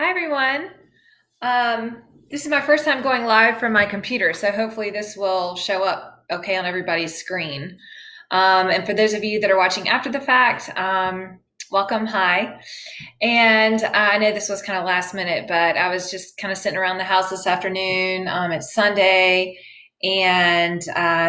Hi, everyone. This is my first time going live from my computer, so hopefully this will show up okay on everybody's screen. And for those of you that are watching after the fact, welcome. Hi. And I know this was kind of last minute, but I was just kind of sitting around the house this afternoon. It's Sunday, and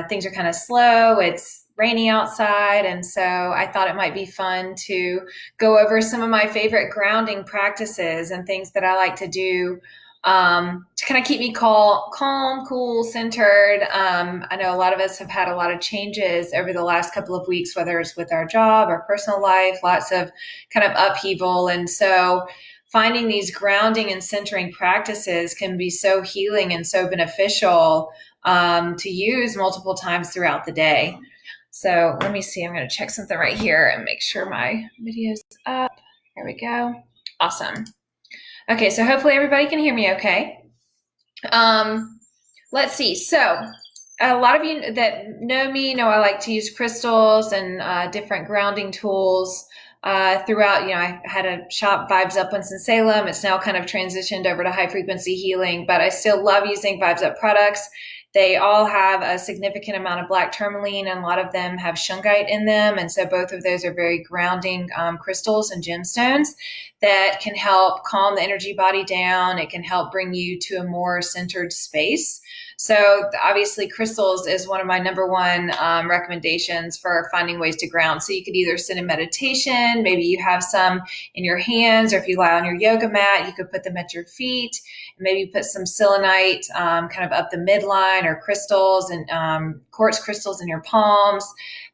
things are kind of slow. It's rainy outside, and so I thought it might be fun to go over some of my favorite grounding practices and things that I like to do to kind of keep me calm, cool, centered. I know a lot of us have had a lot of changes over the last couple of weeks, whether it's with our job, our personal life, lots of kind of upheaval. And so finding these grounding and centering practices can be so healing and so beneficial to use multiple times throughout the day. So let me see. I'm going to check something right here and make sure my video's up. There we go. Awesome. Okay, so hopefully everybody can hear me okay. Let's see. So a lot of you that know me know I like to use crystals and different grounding tools throughout. I had a shop, Vibes Up, Winston-Salem. It's now kind of transitioned over to Hi-Frequency Healing, but I still love using Vibes Up products. They all have a significant amount of black tourmaline, and a lot of them have shungite in them. And so both of those are very grounding crystals and gemstones that can help calm the energy body down. It can help bring you to a more centered space. So obviously crystals is one of my number one recommendations for finding ways to ground. So you could either sit in meditation, maybe you have some in your hands, or if you lie on your yoga mat, you could put them at your feet. Maybe put some selenite kind of up the midline, or crystals and quartz crystals in your palms.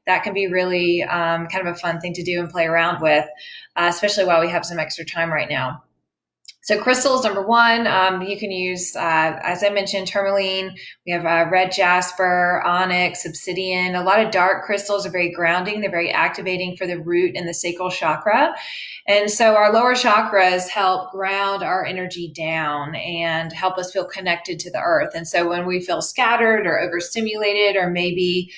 That can be really kind of a fun thing to do and play around with, especially while we have some extra time right now. So crystals, number one, you can use, as I mentioned, tourmaline. We have red jasper, onyx, obsidian. A lot of dark crystals are very grounding. They're very activating for the root and the sacral chakra. And so our lower chakras help ground our energy down and help us feel connected to the earth. And so when we feel scattered or overstimulated, or maybe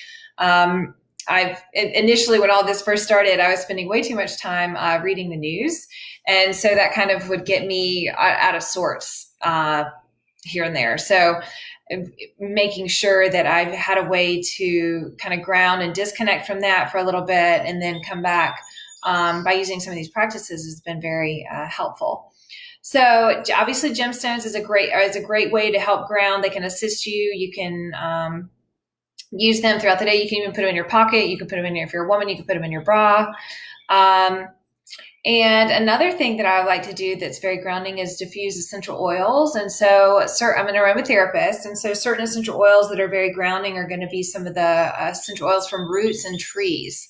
initially, when all this first started, I was spending way too much time reading the news. And so that kind of would get me out of sorts here and there. So making sure that I've had a way to kind of ground and disconnect from that for a little bit and then come back by using some of these practices has been very helpful. So obviously gemstones is a great way to help ground. They can assist you. You can use them throughout the day. You can even put them in your pocket. You can put them in if you're a woman, you can put them in your bra. And another thing that I like to do that's very grounding is diffuse essential oils. And so I'm an aromatherapist. And so certain essential oils that are very grounding are going to be some of the essential oils from roots and trees.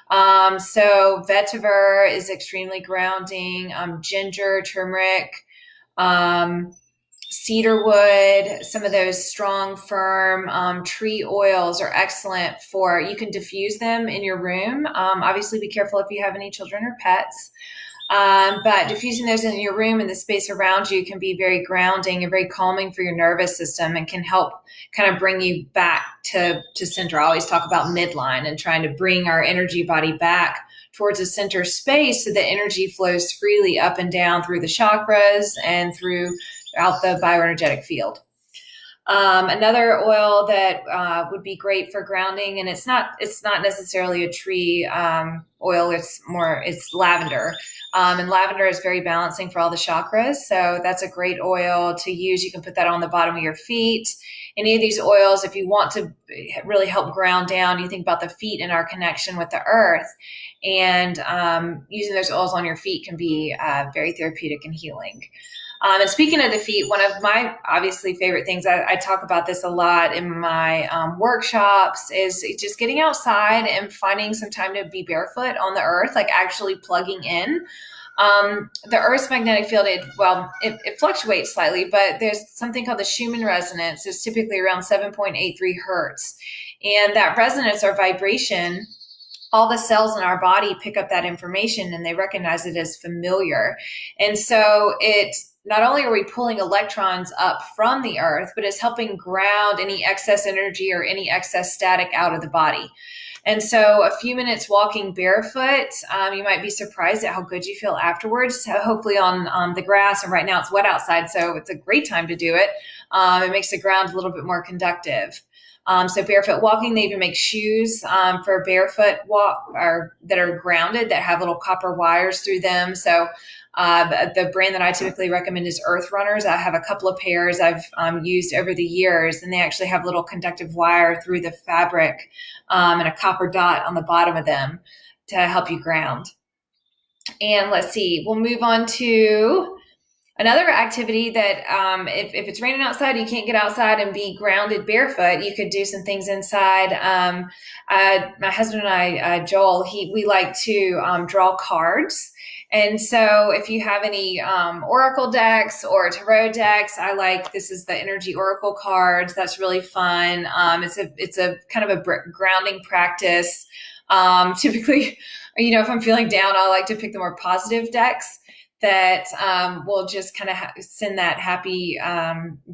So vetiver is extremely grounding, ginger, turmeric, cedarwood, some of those strong, firm tree oils are excellent you can diffuse them in your room. Obviously be careful if you have any children or pets. But diffusing those in your room and the space around you can be very grounding and very calming for your nervous system, and can help kind of bring you back to center. I always talk about midline and trying to bring our energy body back towards a center space so that energy flows freely up and down through the chakras and throughout the bioenergetic field. Another oil that would be great for grounding, and it's not necessarily a tree oil, it's lavender. And lavender is very balancing for all the chakras. So that's a great oil to use. You can put that on the bottom of your feet. Any of these oils, if you want to really help ground down, you think about the feet and our connection with the earth. And using those oils on your feet can be very therapeutic and healing. And speaking of the feet, one of my obviously favorite things, I talk about this a lot in my workshops, is just getting outside and finding some time to be barefoot on the earth, like actually plugging in. The Earth's magnetic field, it fluctuates slightly, but there's something called the Schumann resonance. It's typically around 7.83 hertz. And that resonance, or vibration, all the cells in our body pick up that information and they recognize it as familiar. And so it not only are we pulling electrons up from the earth, but it's helping ground any excess energy or any excess static out of the body. And so a few minutes walking barefoot, you might be surprised at how good you feel afterwards. So hopefully on the grass, and right now it's wet outside, so it's a great time to do it. It makes the ground a little bit more conductive. So barefoot walking, they even make shoes for barefoot walk or that are grounded, that have little copper wires through them. So the brand that I typically recommend is Earth Runners. I have a couple of pairs I've used over the years, and they actually have little conductive wire through the fabric and a copper dot on the bottom of them to help you ground. And let's see, we'll move on to another activity that if it's raining outside, you can't get outside and be grounded barefoot, you could do some things inside. My husband and I, Joel, we like to draw cards. And so if you have any oracle decks or tarot decks, this is the energy oracle cards. That's really fun. It's a kind of a grounding practice. Typically, if I'm feeling down, I like to pick the more positive decks that will just kind of send that happy,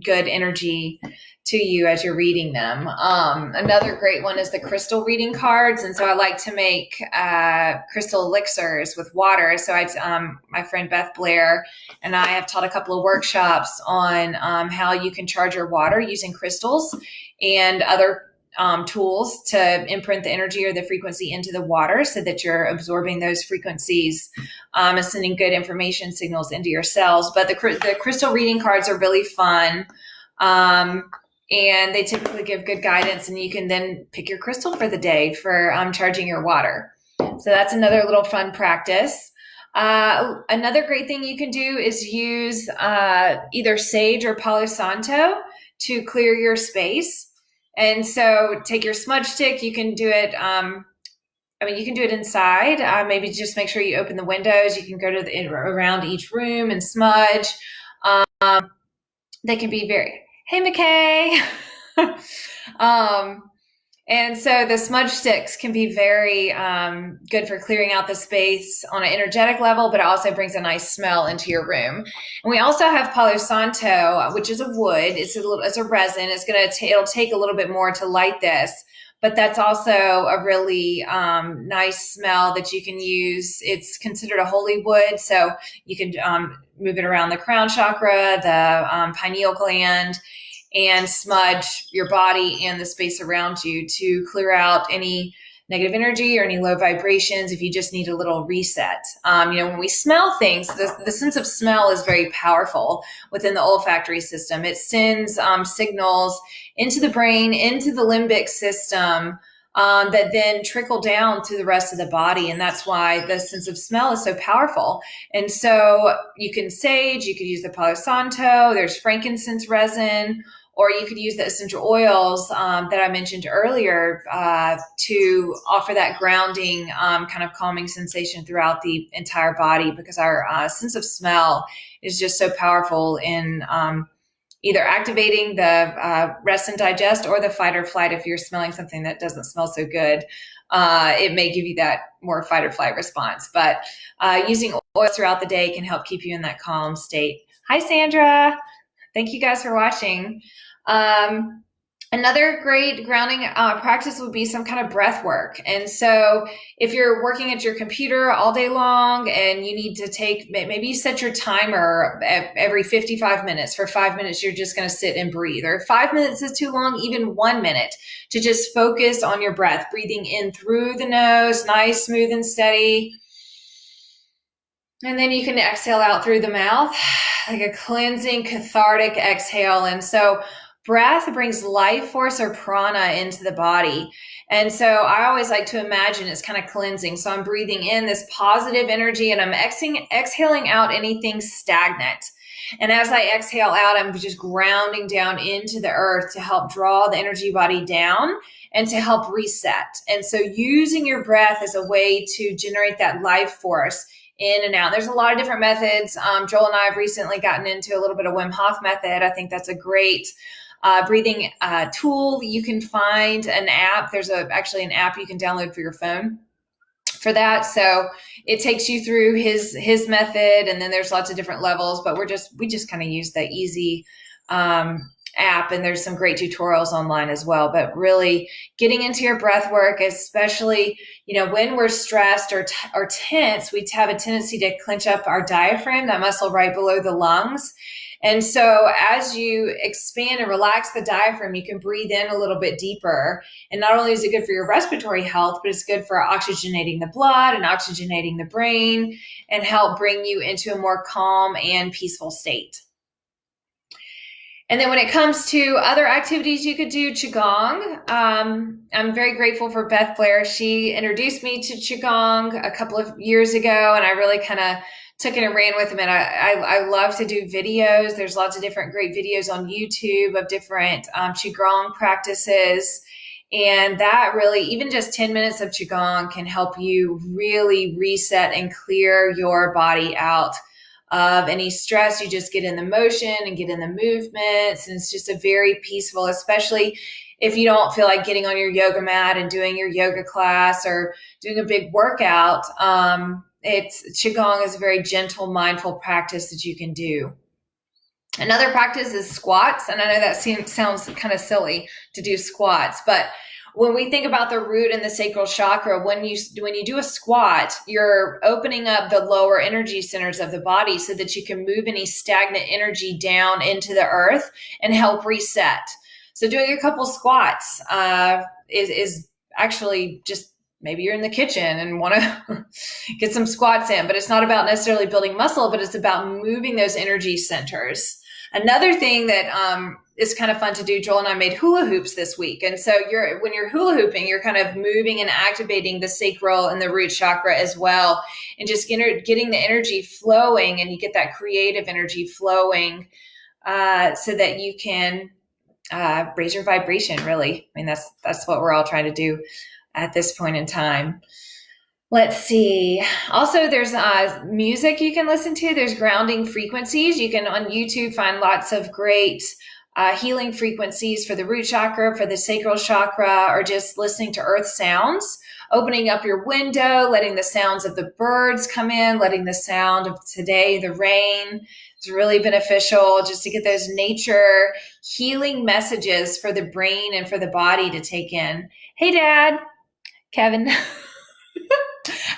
good energy to you as you're reading them. Another great one is the crystal reading cards. And so I like to make crystal elixirs with water. So my friend Beth Blair and I have taught a couple of workshops on how you can charge your water using crystals and other tools to imprint the energy or the frequency into the water so that you're absorbing those frequencies and sending good information signals into your cells. But the crystal reading cards are really fun. And they typically give good guidance, and you can then pick your crystal for the day for charging your water. So that's another little fun practice. Another great thing you can do is use either sage or Palo Santo to clear your space. And so take your smudge stick. You can do it. You can do it inside. Maybe just make sure you open the windows. You can go around each room and smudge. They can be hey, McKay. And so the smudge sticks can be very good for clearing out the space on an energetic level, but it also brings a nice smell into your room. And we also have Palo Santo, which is a wood. It's a resin. It'll take a little bit more to light this, but that's also a really nice smell that you can use. It's considered a holy wood, so you can move it around the crown chakra, the pineal gland, and smudge your body and the space around you to clear out any negative energy or any low vibrations if you just need a little reset. When we smell things, the sense of smell is very powerful within the olfactory system. It sends signals into the brain, into the limbic system, that then trickle down to the rest of the body. And that's why the sense of smell is so powerful. And so you can sage, you could use the Palo Santo, there's frankincense resin, or you could use the essential oils that I mentioned earlier to offer that grounding, kind of calming sensation throughout the entire body, because our sense of smell is just so powerful in either activating the rest and digest or the fight or flight. If you're smelling something that doesn't smell so good, it may give you that more fight or flight response. But using oils throughout the day can help keep you in that calm state. Hi, Sandra. Thank you guys for watching. Another great grounding practice would be some kind of breath work. And so if you're working at your computer all day long and you need to maybe you set your timer every 55 minutes. For 5 minutes, you're just going to sit and breathe. Or if 5 minutes is too long, even 1 minute to just focus on your breath, breathing in through the nose, nice, smooth, and steady. And then you can exhale out through the mouth, like a cleansing, cathartic exhale. And so breath brings life force or prana into the body. And so I always like to imagine it's kind of cleansing. So I'm breathing in this positive energy and I'm exhaling out anything stagnant. And as I exhale out, I'm just grounding down into the earth to help draw the energy body down and to help reset. And so using your breath as a way to generate that life force in and out. There's a lot of different methods. Joel and I have recently gotten into a little bit of Wim Hof method. I think that's a great breathing tool. You can find an app. There's actually an app you can download for your phone for that. So it takes you through his method, and then there's lots of different levels, but we just kind of use the easy app, and there's some great tutorials online as well. But really getting into your breath work, especially, when we're stressed or tense, we have a tendency to clench up our diaphragm, that muscle right below the lungs. And so as you expand and relax the diaphragm, you can breathe in a little bit deeper. And not only is it good for your respiratory health, but it's good for oxygenating the blood and oxygenating the brain, and help bring you into a more calm and peaceful state. And then when it comes to other activities you could do, Qigong. I'm very grateful for Beth Blair. She introduced me to Qigong a couple of years ago, and I really kind of took it and ran with them. And I love to do videos. There's lots of different great videos on YouTube of different Qigong practices. And that really, even just 10 minutes of Qigong can help you really reset and clear your body out of any stress. You just get in the motion and get in the movements. And it's just a very peaceful, especially if you don't feel like getting on your yoga mat and doing your yoga class or doing a big workout. Qigong is a very gentle, mindful practice that you can do. Another practice is squats. And I know that sounds kind of silly to do squats, but when we think about the root and the sacral chakra, when you do a squat, you're opening up the lower energy centers of the body so that you can move any stagnant energy down into the earth and help reset. So doing a couple squats is actually just, maybe you're in the kitchen and want to get some squats in, but it's not about necessarily building muscle, but it's about moving those energy centers. Another thing that is kind of fun to do, Joel and I made hula hoops this week. And so when you're hula hooping, you're kind of moving and activating the sacral and the root chakra as well, and just getting the energy flowing, and you get that creative energy flowing so that you can raise your vibration, really. I mean, that's what we're all trying to do at this point in time. Let's see. Also, there's music you can listen to. There's grounding frequencies. You can, on YouTube, find lots of great healing frequencies for the root chakra, for the sacral chakra, or just listening to earth sounds. Opening up your window, letting the sounds of the birds come in, letting the sound of today, the rain, is really beneficial, just to get those nature healing messages for the brain and for the body to take in. Hey, Dad. Kevin.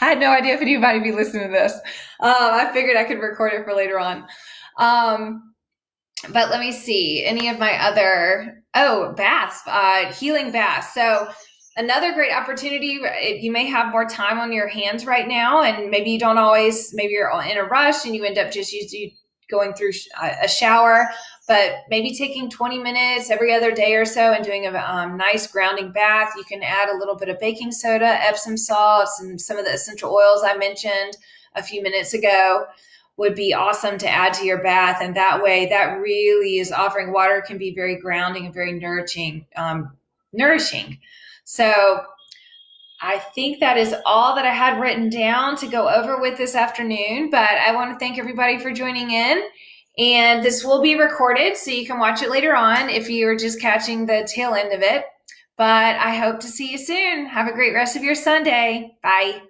I had no idea if anybody would be listening to this. I figured I could record it for later on. But let me see. Any of my other, baths, healing baths. So another great opportunity, you may have more time on your hands right now, and maybe you don't always, maybe you're in a rush and you end up just going through a shower, but maybe taking 20 minutes every other day or so and doing a nice grounding bath. You can add a little bit of baking soda, Epsom salts, and some of the essential oils I mentioned a few minutes ago would be awesome to add to your bath. And that way, that really is offering, water can be very grounding and very nourishing. So I think that is all that I had written down to go over with this afternoon, but I want to thank everybody for joining in. And this will be recorded, so you can watch it later on if you're just catching the tail end of it. But I hope to see you soon. Have a great rest of your Sunday. Bye.